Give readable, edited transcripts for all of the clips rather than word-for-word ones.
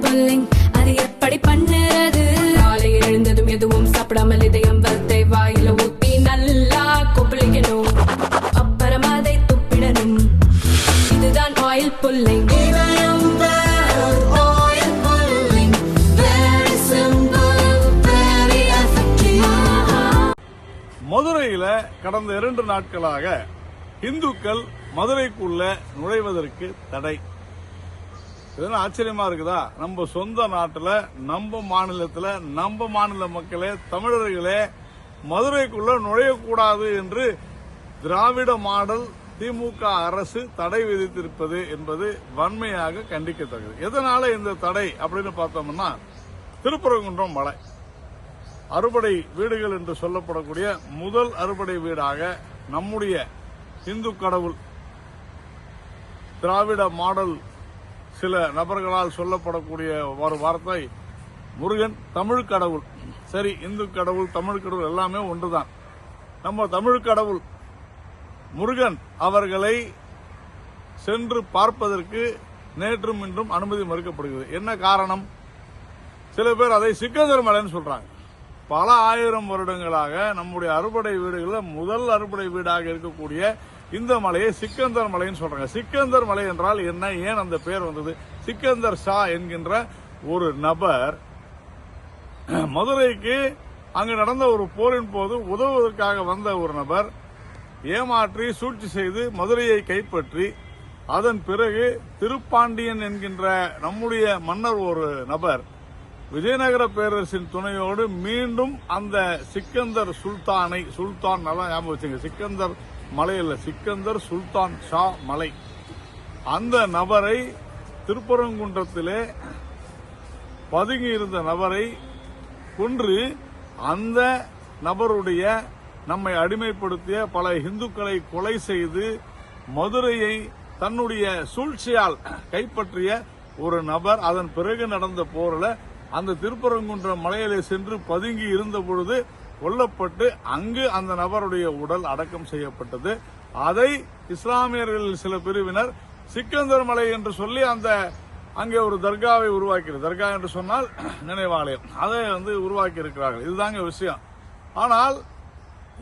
Pulling அது எப்படி பண்ணுறது? காலையில் எழுந்ததும் எதுவும் சாப்பிடாமல் இதயம் வளத்தை வாயில ஊத்தி நல்லா கொப்பளிக்கணும், அப்புறம் அதை துப்பிடணும். இதுதான் ஆயில் புல்லிங். மதுரையில கடந்த 2 நாட்களாக இந்துக்கள் மதுரைக்குள்ள நுழைவதற்கு தடை. இதெல்லாம் ஆச்சரியமா இருக்குதா? நம்ம சொந்த நாட்டுல, நம்ம மாநிலத்துல, நம்ம மாநில மக்களே, தமிழர்களே மதுரைக்குள்ள நுழையக்கூடாது என்று திராவிட மாடல் திமுக அரசு தடை விதித்திருப்பது என்பது வன்மையாக கண்டிக்கத்தக்கது. எதனால இந்த தடை அப்படின்னு பார்த்தோம்னா, திருப்பரங்குன்றம் மலை அறுபடை வீடுகள் என்று சொல்லப்படக்கூடிய முதல் அறுபடை வீடாக நம்முடைய இந்து கடவுள் திராவிட மாடல் சில நபர்களால் சொல்லப்படக்கூடிய ஒரு வார்த்தை முருகன் தமிழ் கடவுள். சரி, இந்து கடவுள் தமிழ் கடவுள் எல்லாமே ஒன்றுதான். நம்ம தமிழ் கடவுள் முருகன் அவர்களை சென்று பார்ப்பதற்கு நேற்றும் இன்றும் அனுமதி மறுக்கப்படுகிறது. என்ன காரணம்? சில பேர் அதை சிக்கந்தர் மலைன்னு சொல்றாங்க. பல ஆயிரம் வருடங்களாக நம்முடைய அறுபடை வீடுகளில் முதல் அறுபடை வீடாக இருக்கக்கூடிய இந்த மலையை சிக்கந்தர் மலைன்னு சொல்றாங்க. சிக்கந்தர் மலை என்றால் என்ன, ஏன் அந்த பேர் வந்தது? சிக்கந்தர் ஷா என்கின்ற ஒரு நபர் மதுரைக்கு அங்கு நடந்த ஒரு போரின் போது உதவுவதற்காக வந்த ஒரு நபர் ஏமாற்றி சூழ்ச்சி செய்து மதுரையை கைப்பற்றி அதன் பிறகு திருப்பாண்டியன் என்கின்ற நம்முடைய மன்னர் ஒரு நபர் விஜயநகர பேரரசின் துணையோடு மீண்டும் அந்த சிக்கந்தர் சுல்தான் நல்லா ஞாபகம் வச்சுங்க, சிக்கந்தர் மலை இல்ல, சிக்கந்தர் சுல்தான் ஷா மலை, அந்த நபரை திருப்பரங்குன்றத்திலே பதுங்கி இருந்த நபரை கொன்று அந்த நபருடைய நம்மை அடிமைப்படுத்திய பல இந்துக்களை கொலை செய்து மதுரையை தன்னுடைய சூழ்ச்சியால் கைப்பற்றிய ஒரு நபர் அதன் பிறகு நடந்த போரில் அந்த திருப்பரங்குன்றம் மலையிலே சென்று பதுங்கி இருந்த பொழுது கொல்லப்பட்டு அங்கு அந்த நபருடைய உடல் அடக்கம் செய்யப்பட்டது. அதை இஸ்லாமியர்கள் சில பிரிவினர் சிக்கந்தர் மலை என்று சொல்லி அங்கே ஒரு தர்காவை உருவாக்கிறது. தர்கா என்று சொன்னால் நினைவாலயம், அதை உருவாக்கி இருக்கிறார்கள். இதுதாங்க விஷயம். ஆனால்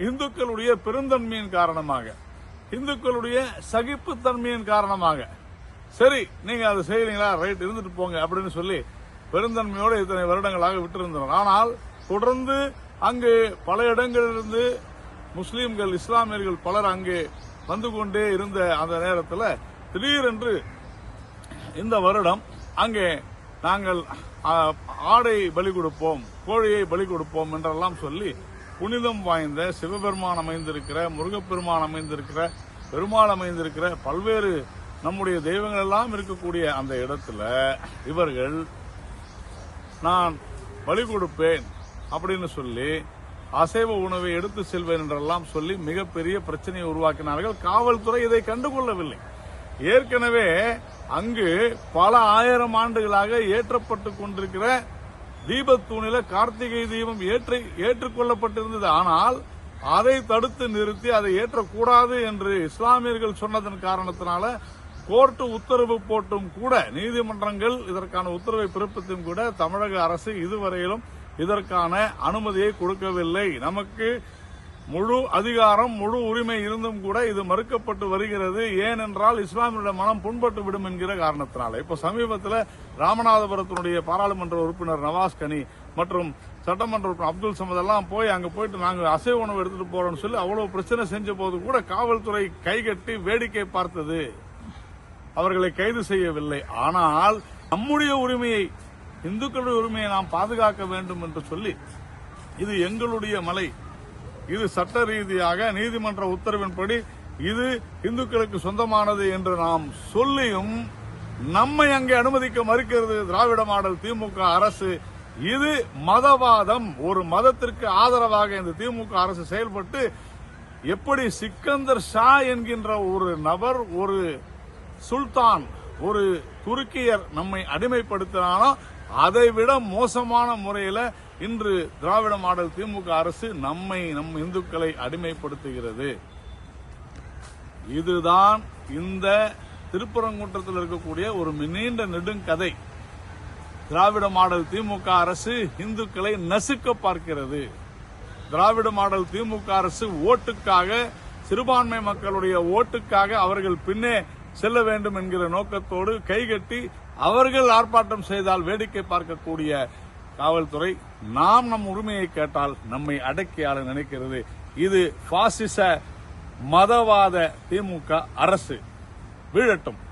இந்துக்களுடைய பெருந்தன்மையின் காரணமாக, இந்துக்களுடைய சகிப்புத்தன்மையின் காரணமாக, சரி நீங்க அதை செய்யறீங்களா, ரைட் இருந்துட்டு போங்க அப்படின்னு சொல்லி பெருந்தன்மையோடு இத்தனை வருடங்களாக விட்டிருந்தனர். ஆனால் தொடர்ந்து அங்கு பல இடங்களிலிருந்து முஸ்லீம்கள் இஸ்லாமியர்கள் பலர் அங்கே வந்து கொண்டே இருந்த அந்த நேரத்தில் திடீரென்று இந்த வருடம் அங்கே நாங்கள் ஆடை பலி கொடுப்போம், கோழியை பலி கொடுப்போம் என்றெல்லாம் சொல்லி புனிதம் வாய்ந்த சிவபெருமான் அமைந்திருக்கிற, முருகப்பெருமான் அமைந்திருக்கிற, பெருமாள் அமைந்திருக்கிற பல்வேறு நம்முடைய தெய்வங்கள் எல்லாம் இருக்கக்கூடிய அந்த இடத்துல இவர்கள் நான் பலி கொடுப்பேன் அப்படின்னு சொல்லி அசைவ உணவை எடுத்து செல்வேன் என்றெல்லாம் சொல்லி மிகப்பெரிய பிரச்சனையை உருவாக்கினார்கள். காவல்துறை இதை கண்டுகொள்ளவில்லை. ஏற்கனவே அங்கு பல ஆயிரம் ஆண்டுகளாக ஏற்றப்பட்டு கொண்டிருக்கிற தீபத்தூணில கார்த்திகை தீபம் ஏற்றுக்கொள்ளப்பட்டிருந்தது. ஆனால் அதை தடுத்து நிறுத்தி அதை ஏற்றக்கூடாது என்று இஸ்லாமியர்கள் சொன்னதன் காரணத்தினால கோர்ட்டு உத்தரவு போட்டும் கூட, நீதிமன்றங்கள் இதற்கான உத்தரவை பிறப்பித்தும் கூட தமிழக அரசு இதுவரையிலும் இதற்கான அனுமதியை கொடுக்கவில்லை. நமக்கு முழு அதிகாரம், முழு உரிமை இருந்தும் கூட இது மறுக்கப்பட்டு வருகிறது. ஏனென்றால் இஸ்லாமியருடைய மனம் புண்பட்டு விடும் என்கிற காரணத்தினால. இப்ப சமீபத்தில் ராமநாதபுரத்தினுடைய பாராளுமன்ற உறுப்பினர் நவாஸ் கனி மற்றும் சட்டமன்ற உறுப்பினர் அப்துல் சமத் எல்லாம் அங்க போயிட்டு நாங்க அசைவ உணவு எடுத்துட்டு போறோம்னு சொல்லி அவ்வளவு பிரச்சனை செஞ்ச போது கூட காவல்துறை கைகட்டி வேடிக்கை பார்த்தது, அவர்களை கைது செய்யவில்லை. ஆனால் நம்முடைய உரிமையை, இந்துக்களுடைய உரிமையை நாம் பாதுகாக்க வேண்டும் என்று சொல்லி, இது எங்களுடைய மலை, இது சட்ட ரீதியாக நீதிமன்ற உத்தரவின்படி இது இந்துக்களுக்கு சொந்தமானது என்று நாம் சொல்லியும் நம்மை அங்கே அனுமதிக்க மறுக்கிறது திராவிட மாடல் திமுக அரசு. இது மதவாதம். ஒரு மதத்திற்கு ஆதரவாக இந்த திமுக அரசு செயல்பட்டு எப்படி சிக்கந்தர் ஷா என்கின்ற ஒரு நபர், ஒரு சுல்தான், ஒரு துருக்கியர் நம்மை அடிமைப்படுத்தினானோ அதைவிட மோசமான முறையில் இன்று திராவிட மாடல் திமுக அரசு நம் இந்துக்களை அடிமைப்படுத்துகிறது. இதுதான் இந்த திருப்பரங்குன்றத்தில் இருக்கக்கூடிய ஒரு நீண்ட நெடுங்கதை. திராவிட மாடல் திமுக அரசு இந்துக்களை நசுக்க பார்க்கிறது. திராவிட மாடல் திமுக அரசு ஓட்டுக்காக, சிறுபான்மை மக்களுடைய ஓட்டுக்காக அவர்கள் பின்னே செல்ல வேண்டும் என்கிற நோக்கத்தோடு கைகட்டி அவர்கள் ஆர்ப்பாட்டம் செய்தால் வேடிக்கை பார்க்கக்கூடிய காவல்துறை நாம் நம் உரிமையை கேட்டால் நம்மை அடக்கியாள நினைக்கிறது. இது பாசிச மதவாத திமுக அரசு. வீழட்டும்.